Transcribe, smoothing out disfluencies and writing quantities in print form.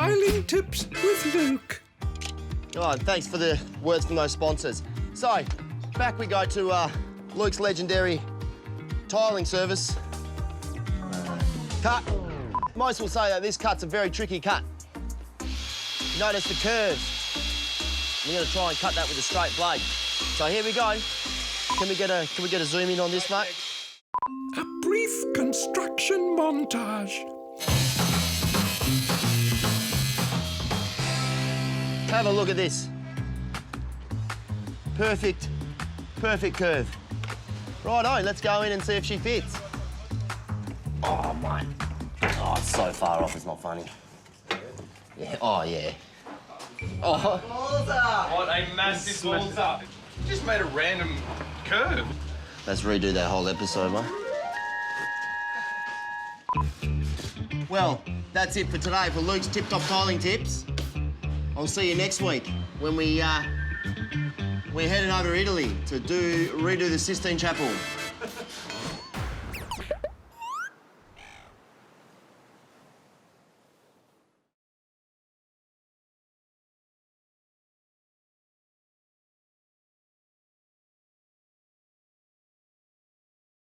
Tiling Tips with Luke. Oh, and thanks for the words from those sponsors. So, back we go to Luke's legendary tiling service. Cut. Most will say that this cut's a very tricky cut. Notice the curves. We're going to try and cut that with a straight blade. So here we go. Can we get a zoom in on this, mate? A brief construction montage. Have a look at this. Perfect curve. Righto, let's go in and see if she fits. Oh, mate. Oh, it's so far off, it's not funny. Yeah, oh, yeah. Oh. Balls up! What a massive balls up. You just made a random curve. Let's redo that whole episode, mate. Well, that's it for today for Luke's Tip-Top Tiling Tips. I'll see you next week when we're heading over to Italy to redo the Sistine Chapel.